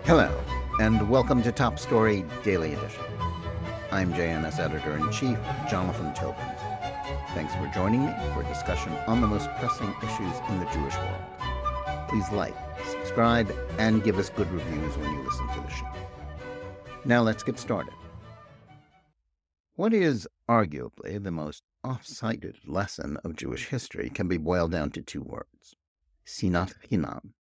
Hello, and welcome to Top Story Daily Edition. I'm JNS Editor-in-Chief Jonathan Tobin. Thanks for joining me for a discussion on the most pressing issues in the Jewish world. Please like, subscribe, and give us good reviews when you listen to the show. Now let's get started. What is arguably the most oft-cited lesson of Jewish history can be boiled down to two words: sinat chinam,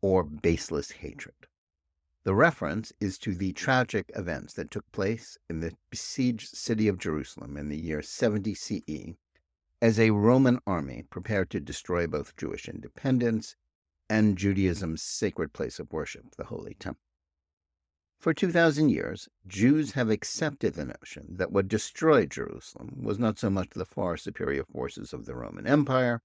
or baseless hatred. The reference is to the tragic events that took place in the besieged city of Jerusalem in the year 70 CE, as a Roman army prepared to destroy both Jewish independence and Judaism's sacred place of worship, the Holy Temple. For 2,000 years, Jews have accepted the notion that what destroyed Jerusalem was not so much the far superior forces of the Roman Empire,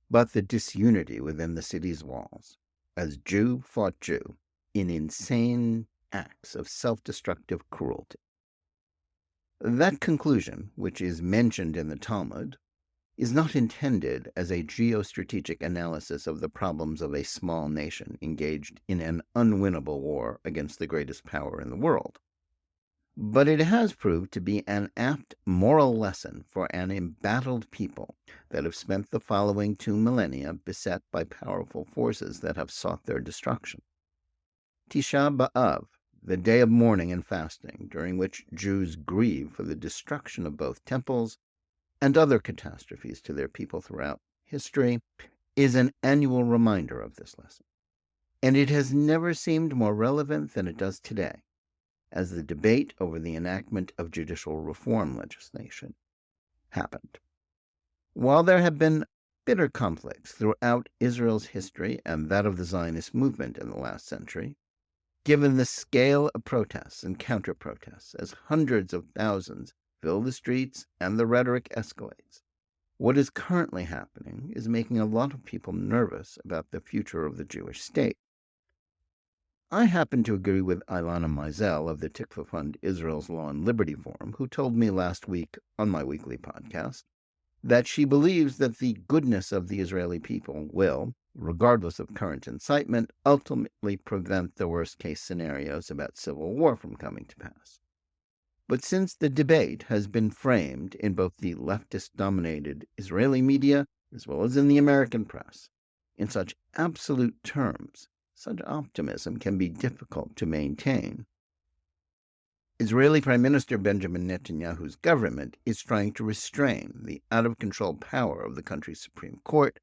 but the disunity within the city's walls, as Jew fought Jew in insane acts of self-destructive cruelty. That conclusion, which is mentioned in the Talmud, is not intended as a geostrategic analysis of the problems of a small nation engaged in an unwinnable war against the greatest power in the world. But it has proved to be an apt moral lesson for an embattled people that have spent the following 2 millennia beset by powerful forces that have sought their destruction. Tisha B'Av, the day of mourning and fasting, during which Jews grieve for the destruction of both temples and other catastrophes to their people throughout history, is an annual reminder of this lesson. And it has never seemed more relevant than it does today, as the debate over the enactment of judicial reform legislation happened. While there have been bitter conflicts throughout Israel's history and that of the Zionist movement in the last century, given the scale of protests and counter-protests as hundreds of thousands fill the streets and the rhetoric escalates, what is currently happening is making a lot of people nervous about the future of the Jewish state. I happen to agree with Ilana Meisel of the Tikva Fund Israel's Law and Liberty Forum, who told me last week on my weekly podcast that she believes that the goodness of the Israeli people will, regardless of current incitement, ultimately prevent the worst-case scenarios about civil war from coming to pass. But since the debate has been framed in both the leftist-dominated Israeli media as well as in the American press in such absolute terms, such optimism can be difficult to maintain. Israeli Prime Minister Benjamin Netanyahu's government is trying to restrain the out-of-control power of the country's Supreme Court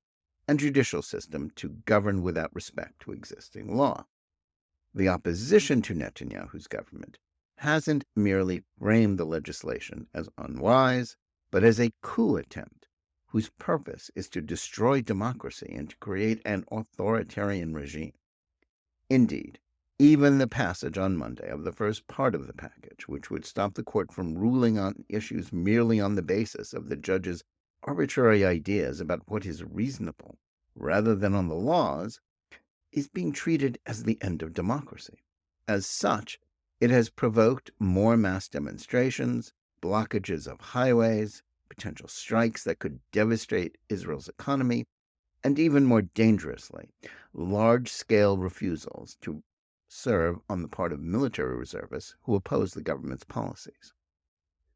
and judicial system to govern without respect to existing law. The opposition to Netanyahu's government hasn't merely framed the legislation as unwise, but as a coup attempt whose purpose is to destroy democracy and to create an authoritarian regime. Indeed, even the passage on Monday of the first part of the package, which would stop the court from ruling on issues merely on the basis of the judge's arbitrary ideas about what is reasonable, rather than on the laws, is being treated as the end of democracy. As such, it has provoked more mass demonstrations, blockages of highways, potential strikes that could devastate Israel's economy, and even more dangerously, large-scale refusals to serve on the part of military reservists who oppose the government's policies.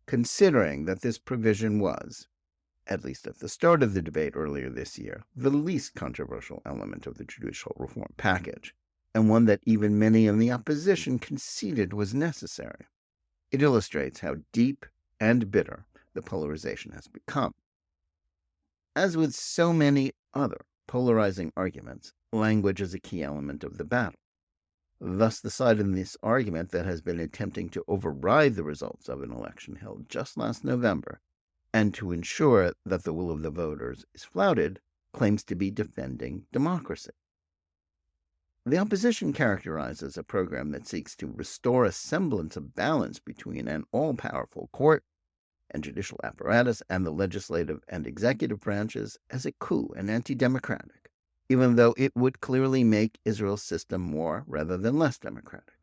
Considering that this provision was, at least at the start of the debate earlier this year, the least controversial element of the judicial reform package, and one that even many in the opposition conceded was necessary, it illustrates how deep and bitter the polarization has become. As with so many other polarizing arguments, language is a key element of the battle. Thus, the side in this argument that has been attempting to override the results of an election held just last November and to ensure that the will of the voters is flouted claims to be defending democracy. The opposition characterizes a program that seeks to restore a semblance of balance between an all-powerful court and judicial apparatus and the legislative and executive branches as a coup and anti-democratic, even though it would clearly make Israel's system more rather than less democratic.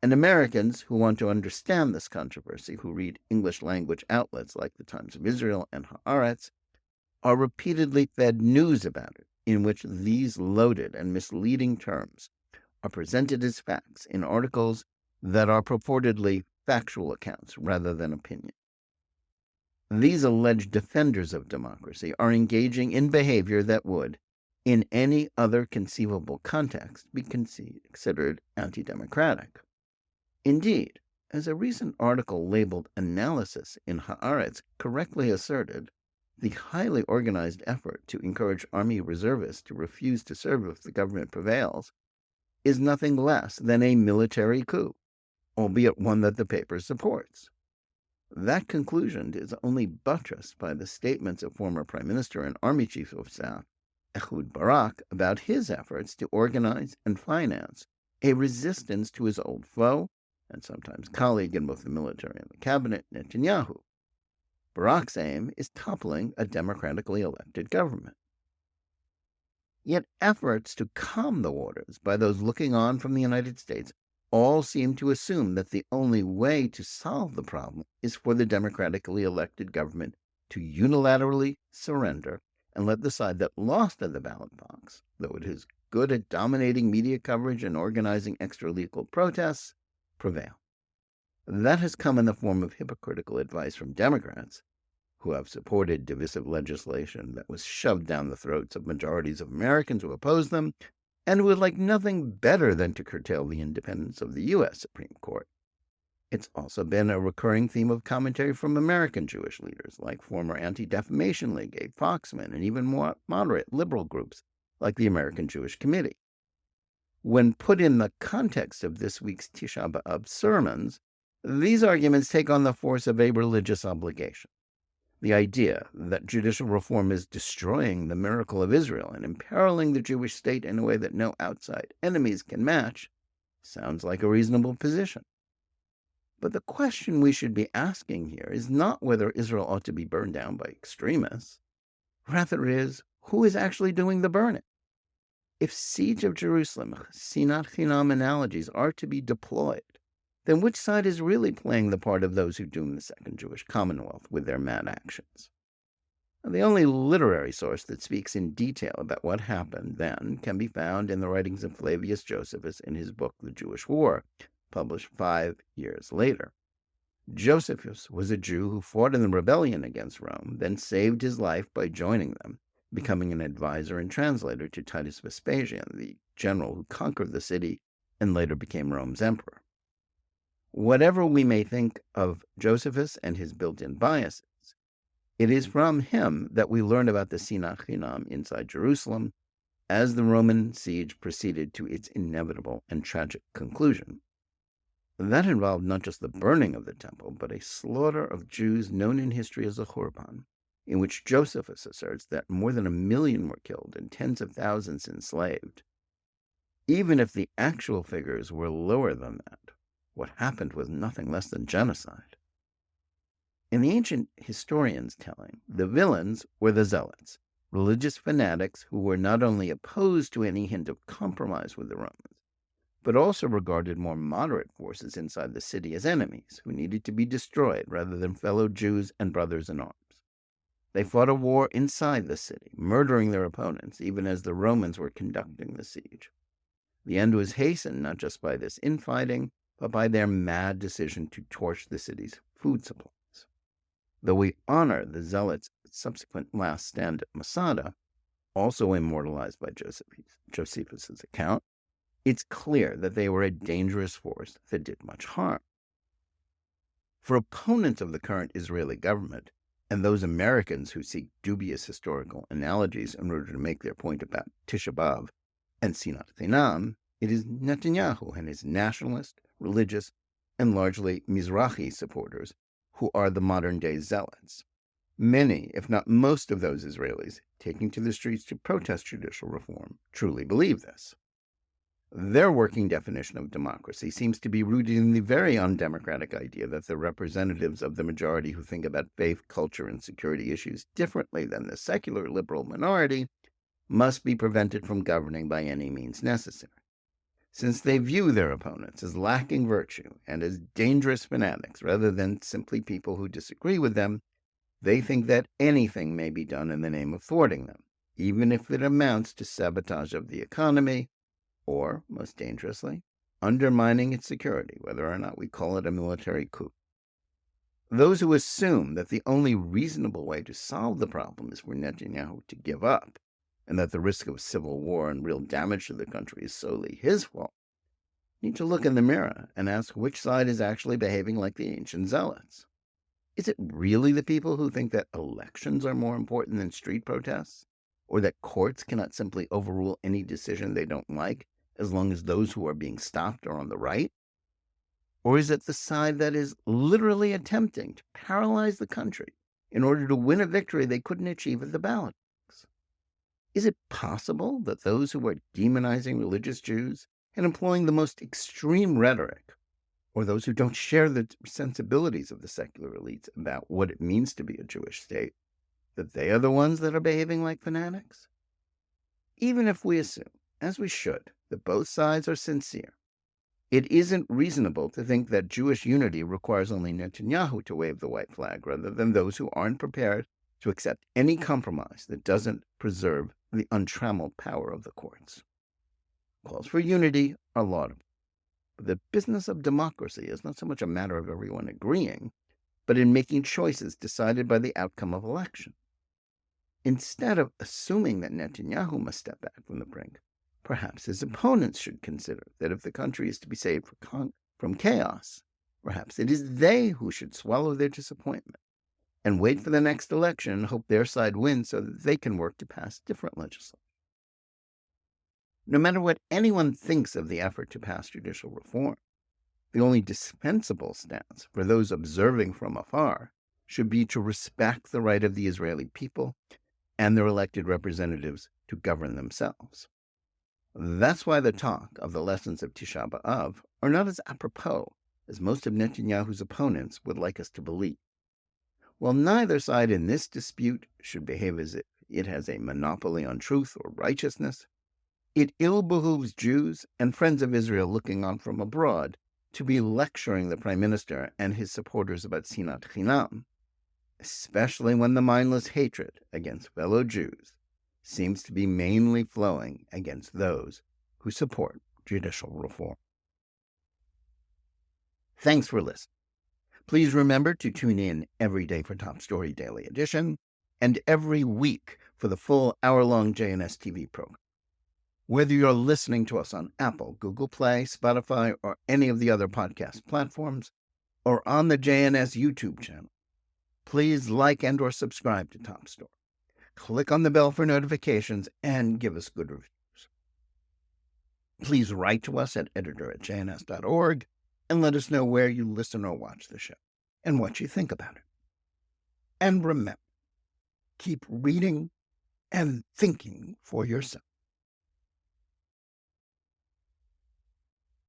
And Americans who want to understand this controversy, who read English-language outlets like the Times of Israel and Haaretz, are repeatedly fed news about it, in which these loaded and misleading terms are presented as facts in articles that are purportedly factual accounts rather than opinion. These alleged defenders of democracy are engaging in behavior that would, in any other conceivable context, be considered anti-democratic. Indeed, as a recent article labeled Analysis in Haaretz correctly asserted, the highly organized effort to encourage Army reservists to refuse to serve if the government prevails is nothing less than a military coup, albeit one that the paper supports. That conclusion is only buttressed by the statements of former Prime Minister and Army Chief of Staff Ehud Barak about his efforts to organize and finance a resistance to his old foe and sometimes colleague in both the military and the cabinet, Netanyahu. Barak's aim is toppling a democratically elected government. Yet efforts to calm the waters by those looking on from the United States all seem to assume that the only way to solve the problem is for the democratically elected government to unilaterally surrender and let the side that lost at the ballot box, though it is good at dominating media coverage and organizing extra-legal protests, prevail. That has come in the form of hypocritical advice from Democrats, who have supported divisive legislation that was shoved down the throats of majorities of Americans who oppose them, and who would like nothing better than to curtail the independence of the U.S. Supreme Court. It's also been a recurring theme of commentary from American Jewish leaders, like former Anti-Defamation League, Abe Foxman, and even more moderate liberal groups, like the American Jewish Committee. When put in the context of this week's Tisha B'Av sermons, these arguments take on the force of a religious obligation. The idea that judicial reform is destroying the miracle of Israel and imperiling the Jewish state in a way that no outside enemies can match sounds like a reasonable position. But the question we should be asking here is not whether Israel ought to be burned down by extremists. Rather it is, who is actually doing the burning? If siege of Jerusalem, sinat chinam analogies are to be deployed, then which side is really playing the part of those who doom the Second Jewish Commonwealth with their mad actions? The only literary source that speaks in detail about what happened then can be found in the writings of Flavius Josephus in his book The Jewish War, published 5 years later. Josephus was a Jew who fought in the rebellion against Rome, then saved his life by joining them, becoming an advisor and translator to Titus Vespasian, the general who conquered the city and later became Rome's emperor. Whatever we may think of Josephus and his built-in biases, it is from him that we learn about the sinat chinam inside Jerusalem as the Roman siege proceeded to its inevitable and tragic conclusion. That involved not just the burning of the temple, but a slaughter of Jews known in history as a Churban, in which Josephus asserts that more than 1 million were killed and tens of thousands enslaved. Even if the actual figures were lower than that, what happened was nothing less than genocide. In the ancient historians' telling, the villains were the Zealots, religious fanatics who were not only opposed to any hint of compromise with the Romans, but also regarded more moderate forces inside the city as enemies who needed to be destroyed rather than fellow Jews and brothers in arms. They fought a war inside the city, murdering their opponents even as the Romans were conducting the siege. The end was hastened not just by this infighting, but by their mad decision to torch the city's food supplies. Though we honor the Zealots' subsequent last stand at Masada, also immortalized by Josephus' account, it's clear that they were a dangerous force that did much harm. For opponents of the current Israeli government, and those Americans who seek dubious historical analogies in order to make their point about Tisha B'Av and sinat chinam, it is Netanyahu and his nationalist, religious, and largely Mizrahi supporters who are the modern-day Zealots. Many, if not most of those Israelis taking to the streets to protest judicial reform truly believe this. Their working definition of democracy seems to be rooted in the very undemocratic idea that the representatives of the majority who think about faith, culture, and security issues differently than the secular liberal minority must be prevented from governing by any means necessary. Since they view their opponents as lacking virtue and as dangerous fanatics rather than simply people who disagree with them, they think that anything may be done in the name of thwarting them, even if it amounts to sabotage of the economy, or, most dangerously, undermining its security, whether or not we call it a military coup. Those who assume that the only reasonable way to solve the problem is for Netanyahu to give up, and that the risk of civil war and real damage to the country is solely his fault, need to look in the mirror and ask which side is actually behaving like the ancient Zealots. Is it really the people who think that elections are more important than street protests? Or that courts cannot simply overrule any decision they don't like as long as those who are being stopped are on the right? Or is it the side that is literally attempting to paralyze the country in order to win a victory they couldn't achieve at the ballot box? Is it possible that those who are demonizing religious Jews and employing the most extreme rhetoric, or those who don't share the sensibilities of the secular elites about what it means to be a Jewish state, that they are the ones that are behaving like fanatics? Even if we assume, as we should, that both sides are sincere, it isn't reasonable to think that Jewish unity requires only Netanyahu to wave the white flag rather than those who aren't prepared to accept any compromise that doesn't preserve the untrammeled power of the courts. Calls for unity are laudable. But the business of democracy is not so much a matter of everyone agreeing, but in making choices decided by the outcome of election. Instead of assuming that Netanyahu must step back from the brink, perhaps his opponents should consider that if the country is to be saved from chaos, perhaps it is they who should swallow their disappointment and wait for the next election and hope their side wins so that they can work to pass different legislation. No matter what anyone thinks of the effort to pass judicial reform, the only dispensable stance for those observing from afar should be to respect the right of the Israeli people and their elected representatives to govern themselves. That's why the talk of the lessons of Tisha B'Av are not as apropos as most of Netanyahu's opponents would like us to believe. While neither side in this dispute should behave as if it has a monopoly on truth or righteousness, it ill behooves Jews and friends of Israel looking on from abroad to be lecturing the Prime Minister and his supporters about Sinat Chinam, especially when the mindless hatred against fellow Jews seems to be mainly flowing against those who support judicial reform. Thanks for listening. Please remember to tune in every day for Top Story Daily Edition and every week for the full hour-long JNS TV program. Whether you're listening to us on Apple, Google Play, Spotify, or any of the other podcast platforms, or on the JNS YouTube channel, please like and or subscribe to Top Story. Click on the bell for notifications and give us good reviews. Please write to us at editor@jns.org and let us know where you listen or watch the show and what you think about it. And remember, keep reading and thinking for yourself.